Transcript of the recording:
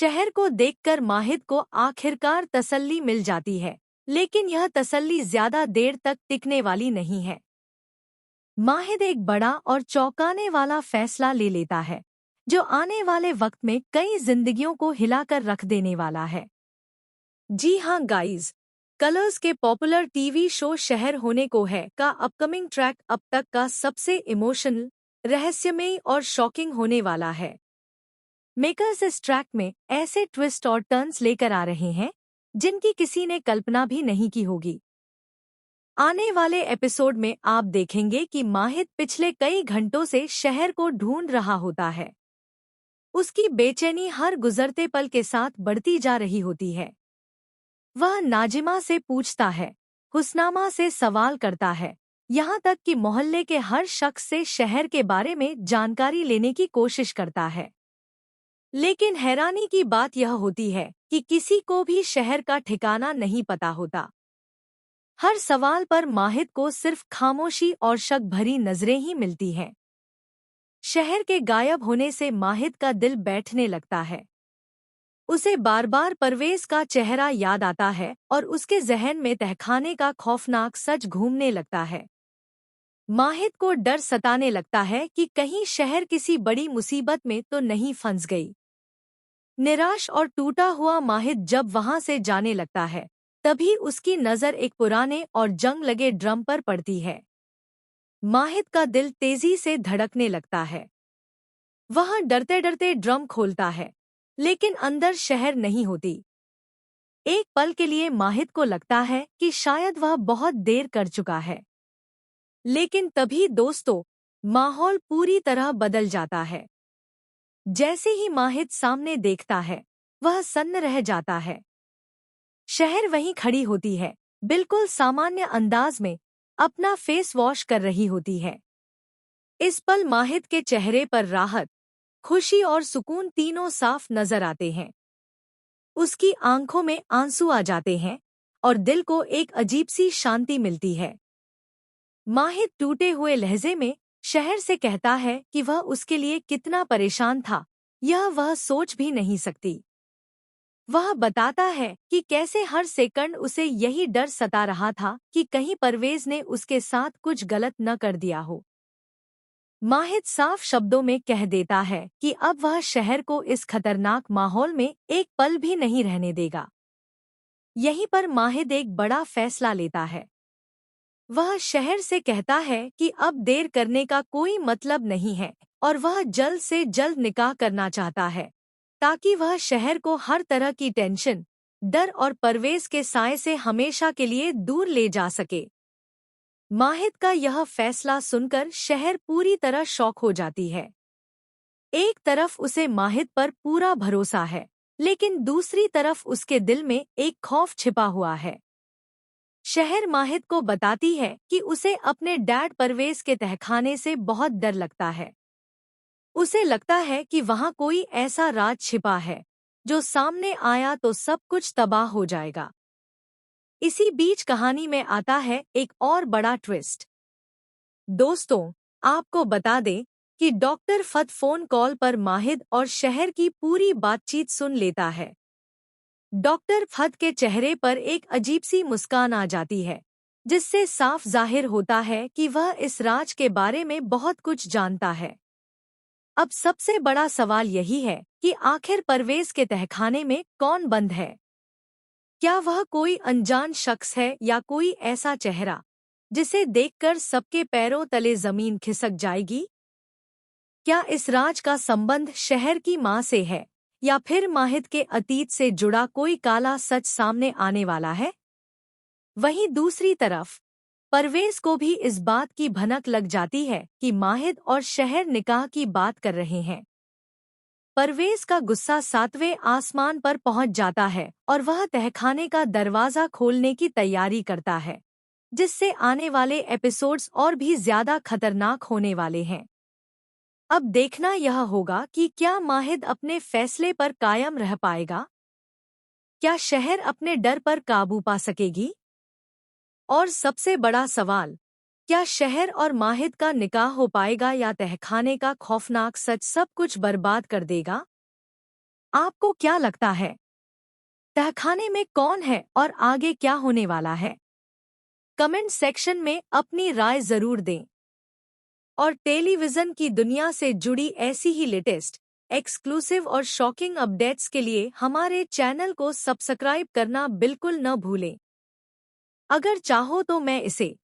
शहर को देखकर माहिद को आखिरकार तसल्ली मिल जाती है, लेकिन यह तसल्ली ज्यादा देर तक टिकने वाली नहीं है। माहिद एक बड़ा और चौंकाने वाला फैसला ले लेता है, जो आने वाले वक्त में कई जिंदगियों को हिलाकर रख देने वाला है। जी हाँ गाइज, कलर्स के पॉपुलर टीवी शो शहर होने को है का अपकमिंग ट्रैक अब तक का सबसे इमोशनल, रहस्यमयी और शॉकिंग होने वाला है। मेकर्स इस ट्रैक में ऐसे ट्विस्ट और टर्न्स लेकर आ रहे हैं जिनकी किसी ने कल्पना भी नहीं की होगी। आने वाले एपिसोड में आप देखेंगे कि माहिद पिछले कई घंटों से शहर को ढूंढ रहा होता है। उसकी बेचैनी हर गुजरते पल के साथ बढ़ती जा रही होती है। वह नाजिमा से पूछता है, हुस्नामा से सवाल करता है, यहाँ तक कि मोहल्ले के हर शख्स से शहर के बारे में जानकारी लेने की कोशिश करता है। लेकिन हैरानी की बात यह होती है कि किसी को भी शहर का ठिकाना नहीं पता होता। हर सवाल पर माहिद को सिर्फ खामोशी और शक भरी नजरें ही मिलती हैं। शहर के गायब होने से माहिद का दिल बैठने लगता है। उसे बार बार परवेज का चेहरा याद आता है और उसके जहन में तहखाने का खौफनाक सच घूमने लगता है। माहिद को डर सताने लगता है कि कहीं शहर किसी बड़ी मुसीबत में तो नहीं फंस गई। निराश और टूटा हुआ माहिद जब वहां से जाने लगता है, तभी उसकी नज़र एक पुराने और जंग लगे ड्रम पर पड़ती है। माहिद का दिल तेजी से धड़कने लगता है। वह डरते डरते ड्रम खोलता है, लेकिन अंदर शहर नहीं होती। एक पल के लिए माहिद को लगता है कि शायद वह बहुत देर कर चुका है। लेकिन तभी दोस्तों, माहौल पूरी तरह बदल जाता है। जैसे ही माहिद सामने देखता है, वह सन्न रह जाता है। शहर वहीं खड़ी होती है, बिल्कुल सामान्य अंदाज में अपना फेस वॉश कर रही होती है। इस पल माहिद के चेहरे पर राहत, खुशी और सुकून तीनों साफ नजर आते हैं। उसकी आंखों में आंसू आ जाते हैं और दिल को एक अजीब सी शांति मिलती है। माहिद टूटे हुए लहजे में शहर से कहता है कि वह उसके लिए कितना परेशान था, यह वह सोच भी नहीं सकती। वह बताता है कि कैसे हर सेकंड उसे यही डर सता रहा था कि कहीं परवेज ने उसके साथ कुछ गलत न कर दिया हो। माहिद साफ शब्दों में कह देता है कि अब वह शहर को इस खतरनाक माहौल में एक पल भी नहीं रहने देगा। यहीं पर माहिद एक बड़ा फैसला लेता है। वह शहर से कहता है कि अब देर करने का कोई मतलब नहीं है और वह जल्द से जल्द निकाह करना चाहता है, ताकि वह शहर को हर तरह की टेंशन, डर और परवेज के साए से हमेशा के लिए दूर ले जा सके। माहिद का यह फैसला सुनकर शहर पूरी तरह शॉक हो जाती है। एक तरफ उसे माहिद पर पूरा भरोसा है, लेकिन दूसरी तरफ उसके दिल में एक खौफ छिपा हुआ है। शहर माहिद को बताती है कि उसे अपने डैड परवेज के तहखाने से बहुत डर लगता है। उसे लगता है कि वहाँ कोई ऐसा राज छिपा है, जो सामने आया तो सब कुछ तबाह हो जाएगा। इसी बीच कहानी में आता है एक और बड़ा ट्विस्ट। दोस्तों, आपको बता दें कि डॉक्टर फत फोन कॉल पर माहिद और शहर की पूरी बातचीत सुन लेता है। डॉक्टर फत के चेहरे पर एक अजीब सी मुस्कान आ जाती है, जिससे साफ जाहिर होता है कि वह इस राज के बारे में बहुत कुछ जानता है। अब सबसे बड़ा सवाल यही है कि आखिर परवेज के तहखाने में कौन बंद है? क्या वह कोई अनजान शख्स है या कोई ऐसा चेहरा जिसे देखकर सबके पैरों तले जमीन खिसक जाएगी? क्या इस राज का संबंध शहर की मां से है या फिर माहिद के अतीत से जुड़ा कोई काला सच सामने आने वाला है? वहीं दूसरी तरफ परवेज को भी इस बात की भनक लग जाती है कि माहिद और शहर निकाह की बात कर रहे हैं। परवेज का गुस्सा सातवें आसमान पर पहुंच जाता है और वह तहखाने का दरवाजा खोलने की तैयारी करता है, जिससे आने वाले एपिसोड्स और भी ज्यादा खतरनाक होने वाले हैं। अब देखना यह होगा कि क्या माहिद अपने फैसले पर कायम रह पाएगा? क्या शहर अपने डर पर काबू पा सकेगी? और सबसे बड़ा सवाल, क्या शहर और माहिद का निकाह हो पाएगा या तहखाने का खौफनाक सच सब कुछ बर्बाद कर देगा? आपको क्या लगता है, तहखाने में कौन है और आगे क्या होने वाला है? कमेंट सेक्शन में अपनी राय जरूर दें। और टेलीविजन की दुनिया से जुड़ी ऐसी ही लेटेस्ट, एक्सक्लूसिव और शॉकिंग अपडेट्स के लिए हमारे चैनल को सब्सक्राइब करना बिल्कुल न भूलें। अगर चाहो तो मैं इसे